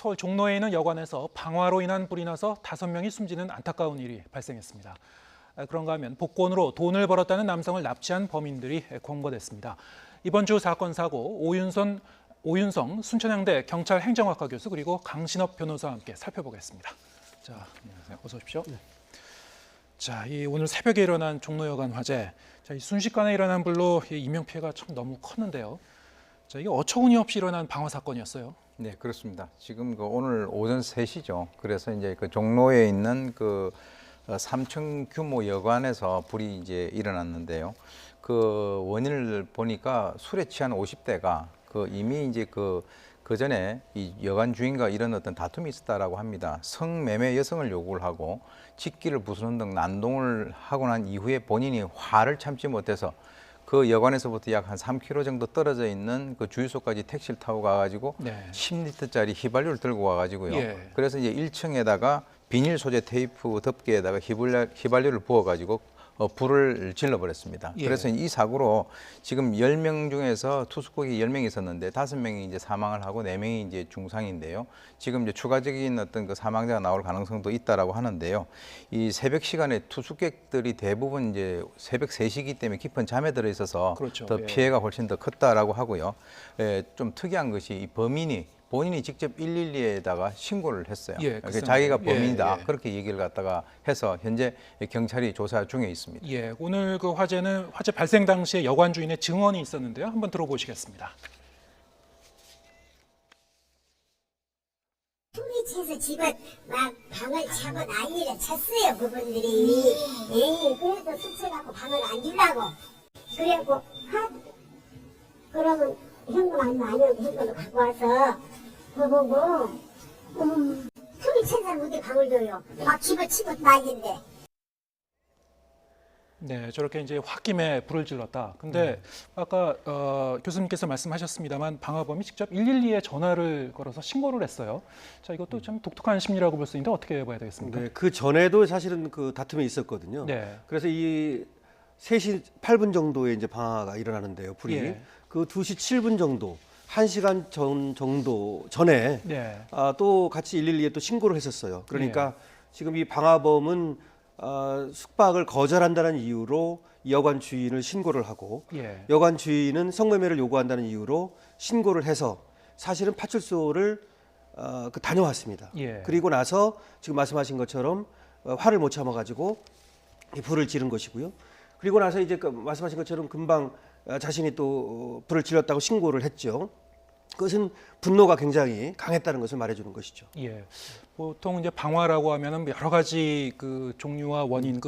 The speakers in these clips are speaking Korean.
서울 종로에 있는 여관에서 방화로 인한 불이 나서 5명이 숨지는 안타까운 일이 발생했습니다. 그런가 하면 복권으로 돈을 벌었다는 남성을 납치한 범인들이 검거됐습니다. 이번 주 사건 사고 오윤성 순천향대 경찰 행정학과 교수 그리고 강신업 변호사와 함께 살펴보겠습니다. 자, 안녕하세요. 어서 오십시오. 네. 자, 오늘 새벽에 일어난 종로여관 화재. 자, 이 순식간에 일어난 불로 인명 피해가 참 너무 컸는데요. 자, 이게 어처구니 없이 일어난 방화 사건이었어요. 네, 그렇습니다. 지금 오늘 오전 3시죠. 그래서 이제 그 종로에 있는 3층 규모 여관에서 불이 이제 일어났는데요. 그 원인을 보니까 술에 취한 50대가 이미 이제 그 전에 이 여관 주인과 이런 어떤 다툼이 있었다라고 합니다. 성매매 여성을 요구를 하고 직기를 부수는 등 난동을 하고 난 이후에 본인이 화를 참지 못해서 그 여관에서부터 약 한 3km 정도 떨어져 있는 그 주유소까지 택시를 타고 가가지고 네. 10리터짜리 휘발유를 들고 와가지고요. 예. 그래서 이제 1층에다가 비닐 소재 테이프 덮개에다가 휘발유를 부어가지고 불을 질러버렸습니다. 예. 그래서 이 사고로 지금 10명 중에서 투숙객이 10명이 있었는데 5명이 이제 사망을 하고 4명이 이제 중상인데요. 지금 이제 추가적인 어떤 그 사망자가 나올 가능성도 있다라고 하는데요. 이 새벽 시간에 투숙객들이 대부분 이제 새벽 3시기 때문에 깊은 잠에 들어 있어서 그렇죠. 더 피해가 훨씬 더 컸다라고 하고요. 좀 특이한 것이 이 본인이 직접 112에다가 신고를 했어요. 예, 자기가 범인이다. 예. 그렇게 얘기를 갖다가 해서 현재 경찰이 조사 중에 있습니다. 예, 오늘 그 화재는 화재 발생 당시에 여관 주인의 증언이 있었는데요. 한번 들어보시겠습니다. 숨이 차서 집에 막 방을 차고 난리를 쳤어요, 그분들이. 예, 그래도 숙소갖고 방을 안 주려고. 그래갖고, 그러면 현금 아니면 현금을 갖고 와서 그거 보고 숨이 찬 사람 어디 방을 줘요. 막 집어치고 난리인데. 네, 저렇게 이제 홧김에 불을 질렀다. 근데 아까 교수님께서 말씀하셨습니다만 방화범이 직접 112에 전화를 걸어서 신고를 했어요. 자, 이것도 참 독특한 심리라고 볼 수 있는데 어떻게 봐야 되겠습니까? 네, 그 전에도 사실은 그 다툼이 있었거든요. 네. 그래서 이 3시 8분 정도에 이제 방화가 일어나는데요, 불이. 예. 그 2시 7분 정도, 1시간 정도 전에 또 같이 112에 또 신고를 했었어요. 그러니까 지금 이 방화범은 숙박을 거절한다는 이유로 여관 주인을 신고를 하고 여관 주인은 성매매를 요구한다는 이유로 신고를 해서 사실은 파출소를 다녀왔습니다. 그리고 나서 지금 말씀하신 것처럼 화를 못 참아가지고 불을 지른 것이고요. 그리고 나서 이제 말씀하신 것처럼 금방 자신이 또 불을 질렀다고 신고를 했죠. 그것은 분노가 굉장히 강했다는 것을 말해주는 것이죠. 예, 보통 이제 방화라고 하면은 여러 가지 그 종류와 원인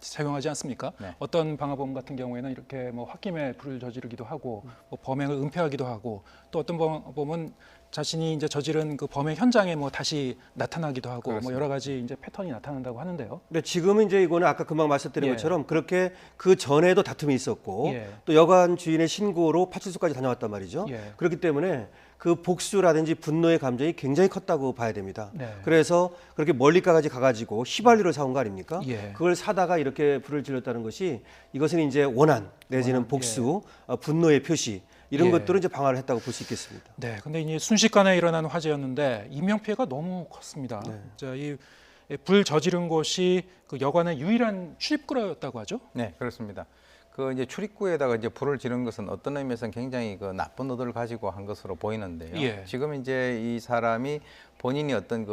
사용하지 않습니까? 네. 어떤 방화범 같은 경우에는 이렇게 뭐 홧김에 불을 저지르기도 하고 뭐 범행을 은폐하기도 하고 또 어떤 방화범은 자신이 이제 저지른 그 범행 현장에 뭐 다시 나타나기도 하고 그렇습니다. 뭐 여러 가지 이제 패턴이 나타난다고 하는데요. 네, 지금은 이제 이거는 아까 금방 말씀드린 것처럼 그렇게 그 전에도 다툼이 있었고 또 여관 주인의 신고로 파출소까지 다녀왔단 말이죠. 그렇기 때문에 그 복수라든지 분노의 감정이 굉장히 컸다고 봐야 됩니다. 그래서 그렇게 멀리까지 가가지고 휘발유를 사온 거 아닙니까? 그걸 사다가 이렇게 불을 질렀다는 것이 이것은 이제 원한 내지는 복수, 분노의 표시. 이런 것들은 이제 방화를 했다고 볼 수 있겠습니다. 네, 근데 이제 순식간에 일어난 화재였는데 인명 피해가 너무 컸습니다. 자, 이 불 저지른 곳이 그 여관의 유일한 출입구였다고 하죠? 네, 그렇습니다. 그 이제 출입구에다가 이제 불을 지른 것은 어떤 의미에서는 굉장히 그 나쁜 의도를 가지고 한 것으로 보이는데요. 지금 이제 이 사람이 본인이 어떤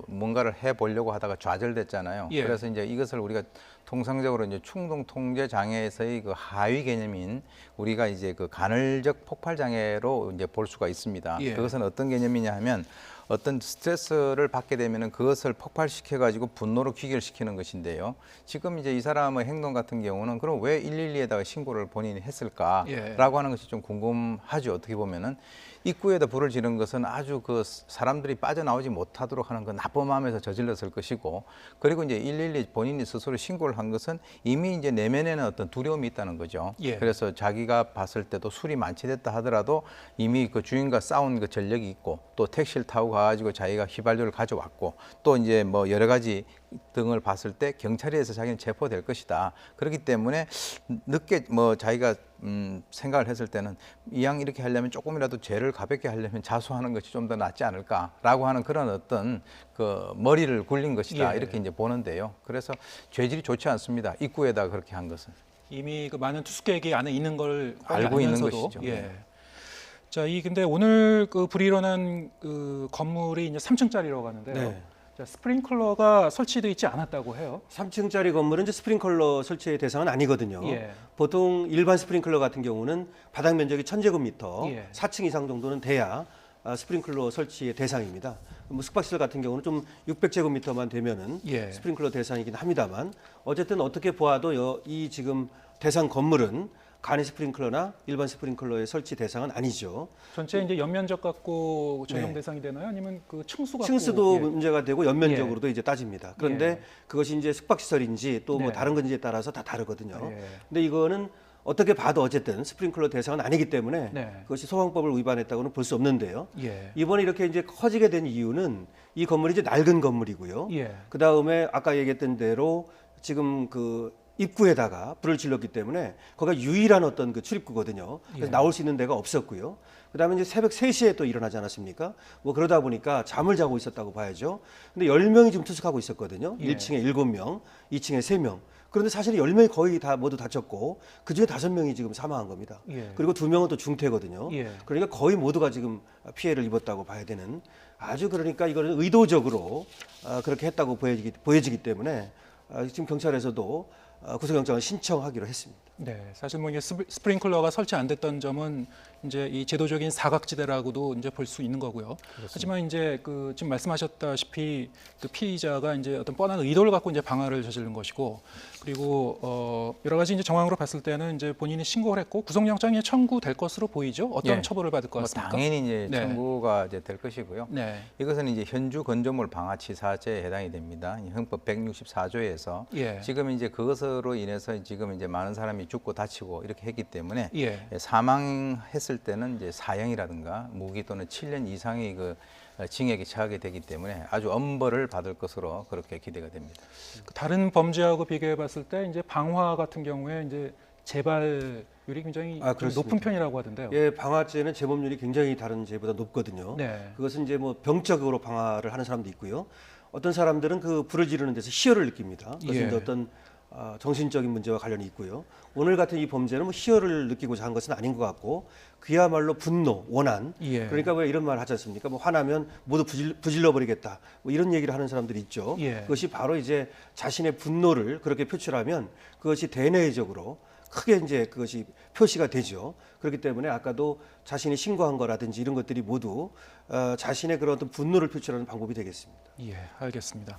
뭔가를 해 보려고 하다가 좌절됐잖아요. 그래서 이제 이것을 우리가 통상적으로 이제 충동 통제 장애에서의 그 하위 개념인 우리가 이제 그 간헐적 폭발 장애로 이제 볼 수가 있습니다. 그것은 어떤 개념이냐 하면 어떤 스트레스를 받게 되면은 그것을 폭발시켜 가지고 분노로 귀결시키는 것인데요. 지금 이제 이 사람의 행동 같은 경우는 그럼 왜 112에다가 신고를 본인이 했을까라고 하는 것이 좀 궁금하죠. 어떻게 보면은 입구에다 불을 지른 것은 아주 그 사람들이 빠져나오지 못하도록 하는 그 나쁜 마음에서 저질렀을 것이고, 그리고 이제 112 본인이 스스로 신고를 한 것은 이미 이제 내면에는 어떤 두려움이 있다는 거죠. 그래서 자기가 봤을 때도 술이 만취됐다 하더라도 이미 그 주인과 싸운 그 전력이 있고 또 택시를 타고 가가지고 자기가 휘발유를 가져왔고 또 이제 뭐 여러 가지 등을 봤을 때 경찰에서 자기는 체포될 것이다. 그렇기 때문에 늦게 뭐 자기가 생각을 했을 때는 이왕 이렇게 하려면 조금이라도 죄를 가볍게 하려면 자수하는 것이 좀 더 낫지 않을까라고 하는 그런 어떤 그 머리를 굴린 것이다 예. 이렇게 이제 보는데요. 그래서 죄질이 좋지 않습니다. 입구에다 그렇게 한 것은. 이미 그 많은 투숙객이 안에 있는 걸 알고 있는 알면서도, 것이죠. 예. 자, 근데 오늘 그 불이 일어난 그 건물이 이제 3층짜리라고 하는데요. 네. 자, 스프링클러가 설치되어 있지 않았다고 해요. 3층짜리 건물은 이제 스프링클러 설치의 대상은 아니거든요. 예. 보통 일반 스프링클러 같은 경우는 바닥 면적이 1000제곱미터, 예. 4층 이상 정도는 돼야 스프링클러 설치의 대상입니다. 뭐 숙박시설 같은 경우는 좀 600제곱미터만 되면은 예. 스프링클러 대상이긴 합니다만 어쨌든 어떻게 보아도 이 지금 대상 건물은 간이 스프링클러나 일반 스프링클러의 설치 대상은 아니죠. 전체 이제 연면적 갖고 적용 네. 대상이 되나요? 아니면 그 층수 갖고? 층수도 예. 문제가 되고 연면적으로도 이제 따집니다. 그런데 예. 그것이 이제 숙박시설인지 또 뭐 네. 다른 건지에 따라서 다 다르거든요. 예. 근데 이거는 어떻게 봐도 어쨌든 스프링클러 대상은 아니기 때문에 네. 그것이 소방법을 위반했다고는 볼 수 없는데요. 예. 이번에 이렇게 이제 커지게 된 이유는 이 건물이 이제 낡은 건물이고요. 예. 그 다음에 아까 얘기했던 대로 지금 그 입구에다가 불을 질렀기 때문에 거기가 유일한 어떤 그 출입구거든요. 그래서 예. 나올 수 있는 데가 없었고요. 그다음에 이제 새벽 3시에 또 일어나지 않았습니까? 뭐 그러다 보니까 잠을 자고 있었다고 봐야죠. 근데 10명이 지금 투숙하고 있었거든요. 예. 1층에 7명, 2층에 3명. 그런데 사실 10명이 거의 다 모두 다쳤고 그중에 5명이 지금 사망한 겁니다. 예. 그리고 2명은 또 중태거든요. 예. 그러니까 거의 모두가 지금 피해를 입었다고 봐야 되는 아주 그러니까 이거는 의도적으로 그렇게 했다고 보여지기 때문에 지금 경찰에서도 구속영장을 신청하기로 했습니다. 네, 사실 뭐 이게 스프링클러가 설치 안 됐던 점은 이제 이 제도적인 사각지대라고도 이제 볼 수 있는 거고요. 하지만 이제 그 지금 말씀하셨다시피 그 피의자가 이제 어떤 뻔한 의도를 갖고 이제 방화를 저지른 것이고, 그리고 여러 가지 이제 정황으로 봤을 때는 이제 본인이 신고를 했고 구속영장이 청구될 것으로 보이죠. 어떤 예. 처벌을 받을 것 뭐 같습니까? 당연히 이제 네. 청구가 이제 될 것이고요. 네, 이것은 이제 현주 건조물 방화치사죄에 해당이 됩니다. 이 형법 164조에서 예, 지금 이제 그것으로 인해서 지금 이제 많은 사람이 죽고 다치고 이렇게 했기 때문에 예. 사망했을 때는 이제 사형이라든가 무기 또는 7년 이상의 그 징역에 처하게 되기 때문에 아주 엄벌을 받을 것으로 그렇게 기대가 됩니다. 그 다른 범죄하고 비교해 봤을 때 이제 방화 같은 경우에 이제 재발률이 굉장히 좀 그렇습니다. 높은 편이라고 하던데요. 예, 방화죄는 재범률이 굉장히 다른 죄보다 높거든요. 네. 그것은 이제 뭐 병적으로 방화를 하는 사람도 있고요. 어떤 사람들은 그 불을 지르는 데서 희열을 느낍니다. 그것은 예. 이제 어떤 정신적인 문제와 관련이 있고요. 오늘 같은 이 범죄는 뭐 희열을 느끼고자 한 것은 아닌 것 같고 그야말로 분노, 원한. 예. 그러니까 왜 이런 말 하지 않습니까? 뭐 화나면 모두 부질러 버리겠다. 뭐 이런 얘기를 하는 사람들이 있죠. 예. 그것이 바로 이제 자신의 분노를 그렇게 표출하면 그것이 대내적으로 크게 이제 그것이 표시가 되죠. 그렇기 때문에 아까도 자신이 신고한 거라든지 이런 것들이 모두 자신의 그런 어떤 분노를 표출하는 방법이 되겠습니다. 예, 알겠습니다.